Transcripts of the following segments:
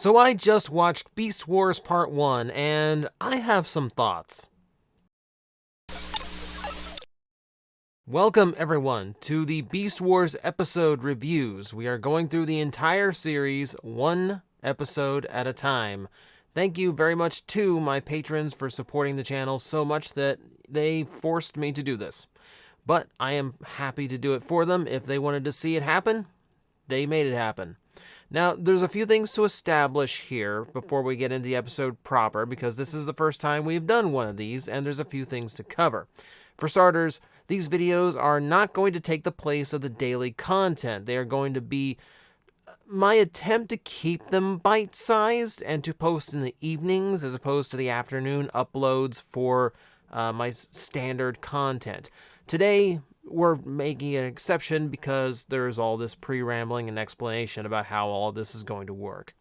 So I just watched Beast Wars Part 1, and I have some thoughts. Welcome, everyone, to the Beast Wars episode reviews. We are going through the entire series, one episode at a time. Thank you very much to my patrons for supporting the channel so much that they forced me to do this. But I am happy to do it for them. If they wanted to see it happen, they made it happen. Now, there's a few things to establish here before we get into the episode proper, because this is the first time we've done one of these, and there's a few things to cover. For starters, these videos are not going to take the place of the daily content. They are going to be my attempt to keep them bite-sized and to post in the evenings as opposed to the afternoon uploads for my standard content. Today, we're making an exception because there's all this pre-rambling and explanation about how all this is going to work.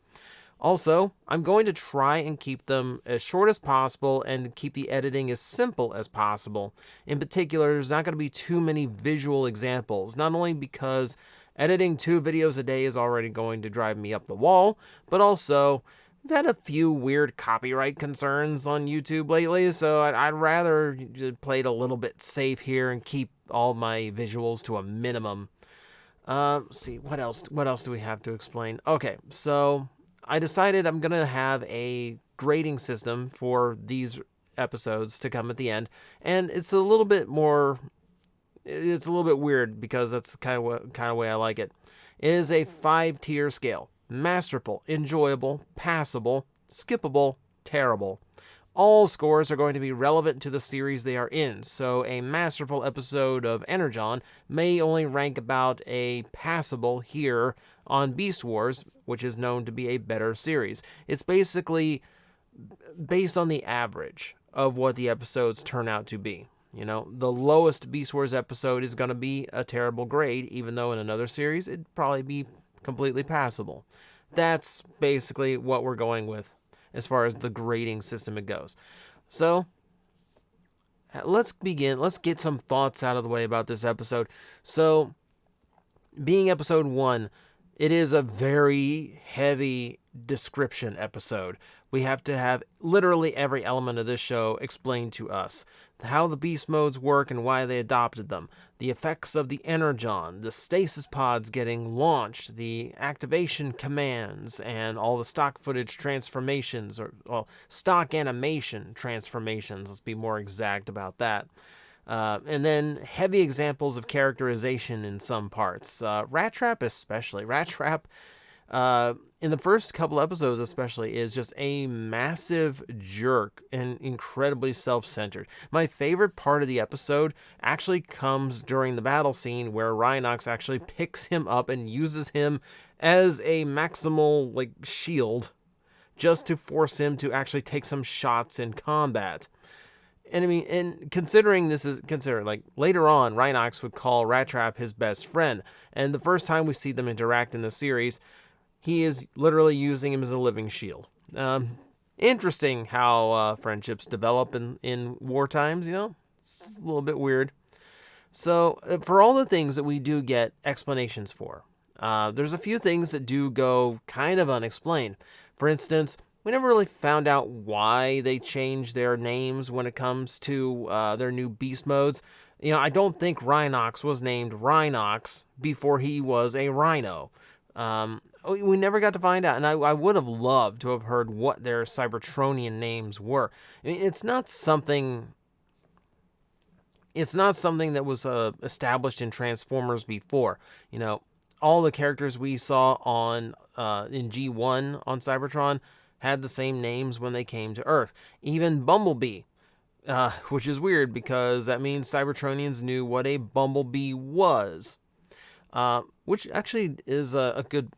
Also, I'm going to try and keep them as short as possible and keep the editing as simple as possible. In particular, there's not going to be too many visual examples, not only because editing 2 videos a day is already going to drive me up the wall, but also I've had a few weird copyright concerns on YouTube lately, so I'd rather play it a little bit safe here and keep all my visuals to a minimum. Let's see, what else do we have to explain? Okay, so I decided I'm going to have a grading system for these episodes to come at the end, and it's a little bit weird because that's kind of way I like it. It is a 5-tier scale. Masterful, enjoyable, passable, skippable, terrible. All scores are going to be relevant to the series they are in, so a masterful episode of Energon may only rank about a passable here on Beast Wars, which is known to be a better series. It's basically based on the average of what the episodes turn out to be. You know, the lowest Beast Wars episode is going to be a terrible grade, even though in another series it'd probably be completely passable. That's basically what we're going with as far as the grading system it goes. So, let's begin. Let's get some thoughts out of the way about this episode. So, being episode 1, it is a very heavy description episode. We have to have literally every element of this show explained to us. How the beast modes work and why they adopted them. The effects of the Energon, the stasis pods getting launched, the activation commands, and all the stock footage transformations, or stock animation transformations, let's be more exact about that. And then heavy examples of characterization in some parts. Rat Trap especially. Rat Trap, in the first couple episodes especially, is just a massive jerk and incredibly self-centered. My favorite part of the episode actually comes during the battle scene where Rhinox actually picks him up and uses him as a maximal shield just to force him to actually take some shots in combat. And I mean, and considering later on, Rhinox would call Rat Trap his best friend, and the first time we see them interact in the series, he is literally using him as a living shield. Interesting how friendships develop in war times, you know? It's a little bit weird. So, for all the things that we do get explanations for, there's a few things that do go kind of unexplained. For instance, we never really found out why they changed their names when it comes to their new beast modes. You know, I don't think Rhinox was named Rhinox before he was a rhino. We never got to find out, and I would have loved to have heard what their Cybertronian names were. I mean, it's not something that was established in Transformers before. You know, all the characters we saw on in G1 on Cybertron had the same names when they came to Earth. Even Bumblebee, which is weird because that means Cybertronians knew what a Bumblebee was. Which actually is a good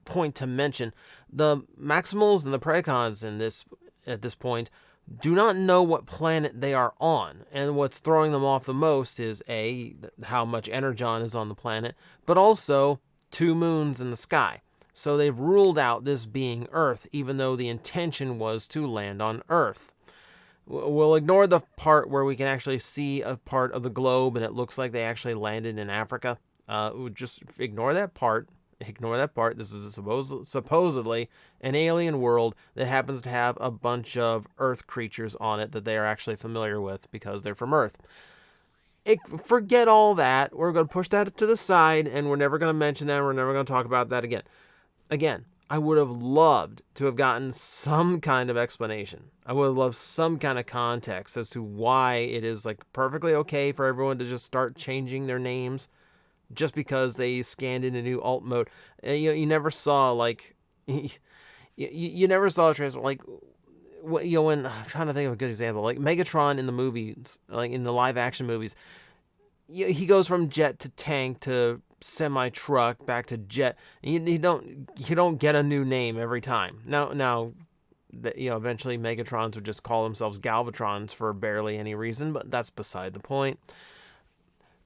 point to mention. The Maximals and the Predacons at this point do not know what planet they are on, and what's throwing them off the most is how much Energon is on the planet, but also 2 moons in the sky. So they've ruled out this being Earth, even though the intention was to land on Earth. We'll ignore the part where we can actually see a part of the globe and it looks like they actually landed in Africa. We'll just ignore that part. Ignore that part. This is supposedly an alien world that happens to have a bunch of Earth creatures on it that they are actually familiar with because they're from Earth. Forget all that. We're going to push that to the side, and we're never going to mention that. We're never going to talk about that again. Again, I would have loved to have gotten some kind of explanation. I would have loved some kind of context as to why it is like perfectly okay for everyone to just start changing their names just because they scanned into new alt mode. You never saw like you never saw a transfer like when I'm trying to think of a good example, like Megatron in the movies, like in the live action movies, he goes from jet to tank to semi truck back to jet. You don't get a new name every time. Now, eventually Megatrons would just call themselves Galvatrons for barely any reason, but that's beside the point.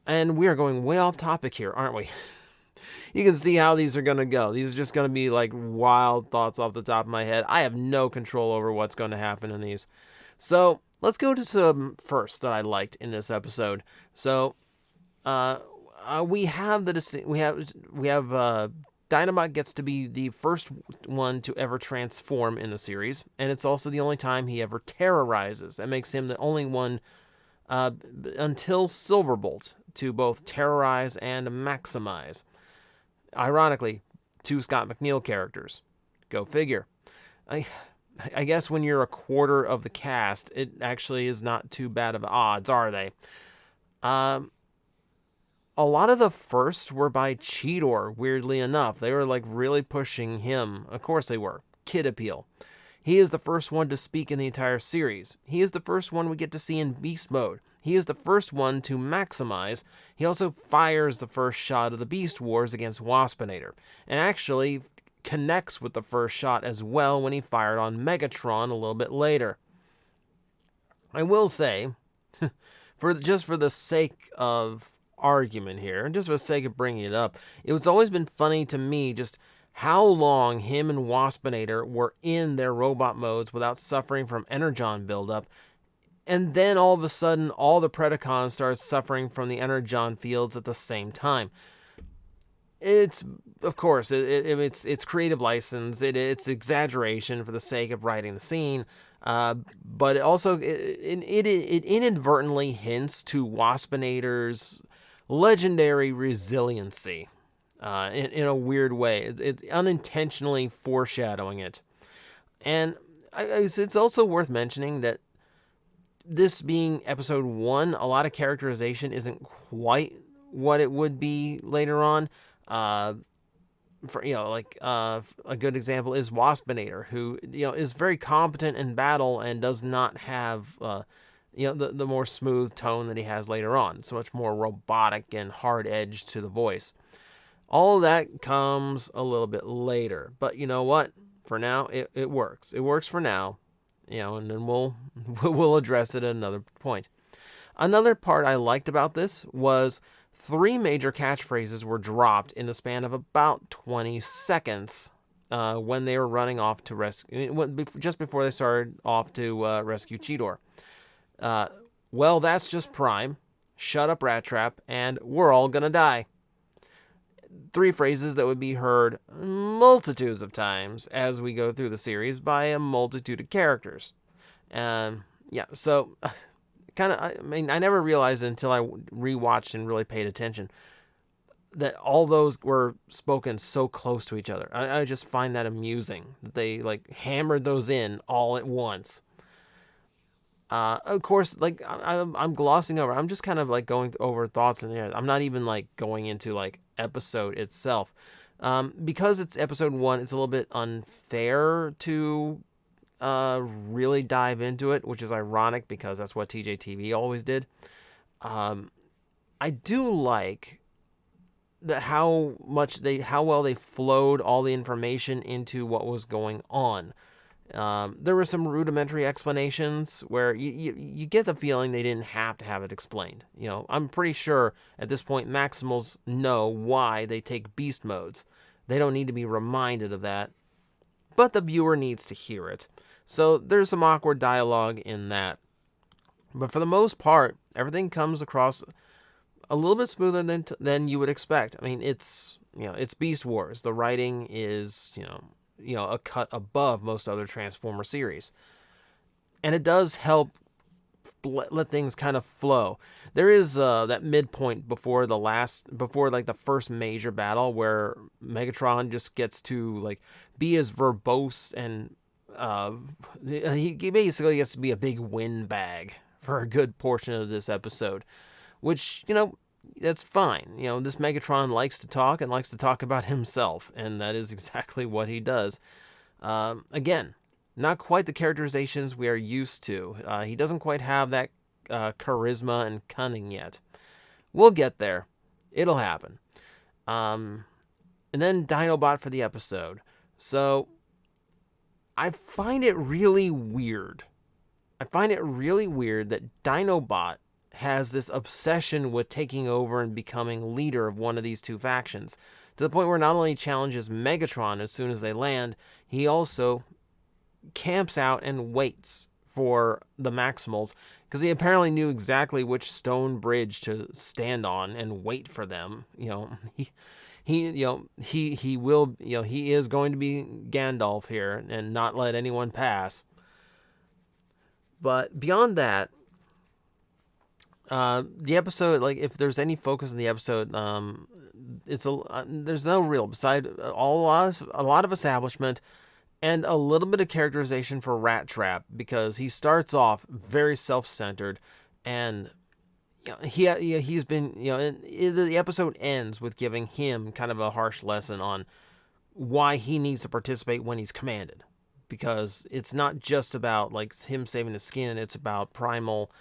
And we are going way off topic here, aren't we? You can see how these are going to go. These are just going to be like wild thoughts off the top of my head. I have no control over what's going to happen in these. So let's go to some first that I liked in this episode. So we have Dinobot gets to be the first one to ever transform in the series, and it's also the only time he ever terrorizes. That makes him the only one until Silverbolt to both terrorize and maximize. Ironically, two Scott McNeil characters. Go figure. I guess when you're a quarter of the cast, it actually is not too bad of odds, are they? A lot of the first were by Cheetor, weirdly enough. They were like really pushing him. Of course they were. Kid appeal. He is the first one to speak in the entire series. He is the first one we get to see in beast mode. He is the first one to maximize. He also fires the first shot of the Beast Wars against Waspinator, and actually connects with the first shot as well when he fired on Megatron a little bit later. I will say, for the sake of argument here, and just for the sake of bringing it up, it's always been funny to me just how long him and Waspinator were in their robot modes without suffering from energon buildup. And then all of a sudden, all the Predacons start suffering from the energon fields at the same time. It's, of course, it's creative license. It's exaggeration for the sake of writing the scene. But it also, it inadvertently hints to Waspinator's legendary resiliency in a weird way. It's unintentionally foreshadowing it. And it's also worth mentioning that this being episode 1, a lot of characterization isn't quite what it would be later on. A good example is Waspinator, who is very competent in battle and does not have the more smooth tone that he has later on. It's much more robotic and hard edge to the voice. All of that comes a little bit later, but you know what? For now, it works. It works for now. And then we'll address it at another point. Another part I liked about this was 3 major catchphrases were dropped in the span of about 20 seconds when they were running off to rescue, just before they started off to rescue Cheetor. Well, that's just Prime. Shut up, Rat Trap, and we're all gonna die. 3 phrases that would be heard multitudes of times as we go through the series by a multitude of characters. So I never realized until I rewatched and really paid attention that all those were spoken so close to each other. I just find that amusing that they like hammered those in all at once. Of course, like I'm glossing over. I'm just kind of like going over thoughts in there. I'm not even like going into like episode itself. Because it's episode 1, it's a little bit unfair to really dive into it, which is ironic because that's what TJTV always did. I do like that how well they flowed all the information into what was going on. There were some rudimentary explanations where you get the feeling they didn't have to have it explained. I'm pretty sure at this point Maximals know why they take beast modes. They don't need to be reminded of that, but the viewer needs to hear it. So there's some awkward dialogue in that. But for the most part, everything comes across a little bit smoother than you would expect. I mean, it's it's Beast Wars. The writing is, a cut above most other Transformer series. And it does help let things kind of flow. There is that midpoint before the first major battle where Megatron just gets to like be as verbose and he basically gets to be a big windbag for a good portion of this episode, which that's fine. This Megatron likes to talk and likes to talk about himself, and that is exactly what he does. Again, not quite the characterizations we are used to. He doesn't quite have that charisma and cunning yet. We'll get there. It'll happen. And then Dinobot for the episode. So, I find it really weird. that Dinobot has this obsession with taking over and becoming leader of one of these two factions, to the point where not only challenges Megatron as soon as they land, he also camps out and waits for the Maximals, because he apparently knew exactly which stone bridge to stand on and wait for them. He is going to be Gandalf here and not let anyone pass. But beyond that, the episode, like, if there's any focus in the episode, there's no real, beside a lot of establishment and a little bit of characterization for Rat Trap, because he starts off very self-centered, and he's been, the episode ends with giving him kind of a harsh lesson on why he needs to participate when he's commanded, because it's not just about like him saving his skin, it's about Primal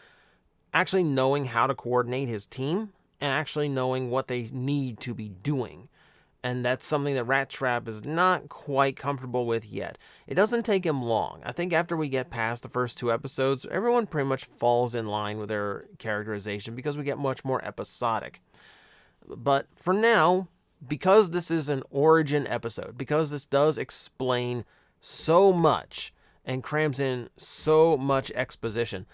actually knowing how to coordinate his team and actually knowing what they need to be doing. And that's something that Rat Trap is not quite comfortable with yet. It doesn't take him long. I think after we get past the first two episodes, everyone pretty much falls in line with their characterization, because we get much more episodic. But for now, because this is an origin episode, because this does explain so much and crams in so much exposition,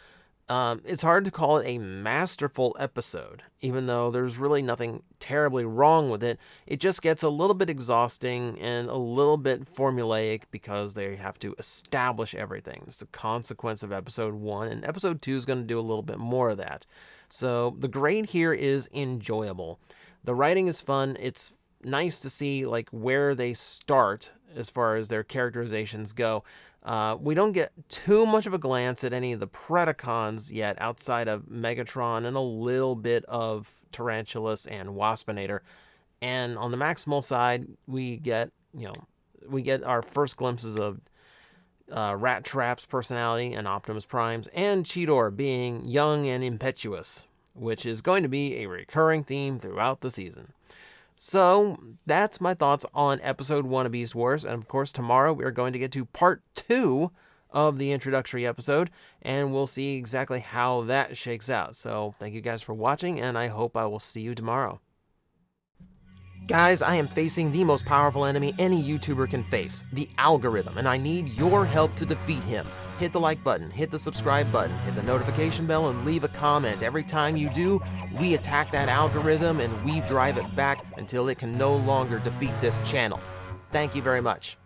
it's hard to call it a masterful episode, even though there's really nothing terribly wrong with it. It just gets a little bit exhausting and a little bit formulaic, because they have to establish everything. It's the consequence of episode 1, and episode 2 is going to do a little bit more of that. So the grade here is enjoyable. The writing is fun. It's nice to see like where they start as far as their characterizations go. We don't get too much of a glance at any of the Predacons yet, outside of Megatron and a little bit of Tarantulas and Waspinator. And on the Maximal side, we get our first glimpses of Rat Trap's personality and Optimus Prime's, and Cheetor being young and impetuous, which is going to be a recurring theme throughout the season. So, that's my thoughts on episode 1 of Beast Wars, and of course tomorrow we are going to get to part 2 of the introductory episode, and we'll see exactly how that shakes out. So, thank you guys for watching, and I hope I will see you tomorrow. Guys, I am facing the most powerful enemy any YouTuber can face, the algorithm, and I need your help to defeat him. Hit the like button, hit the subscribe button, hit the notification bell, and leave a comment. Every time you do, we attack that algorithm and we drive it back until it can no longer defeat this channel. Thank you very much.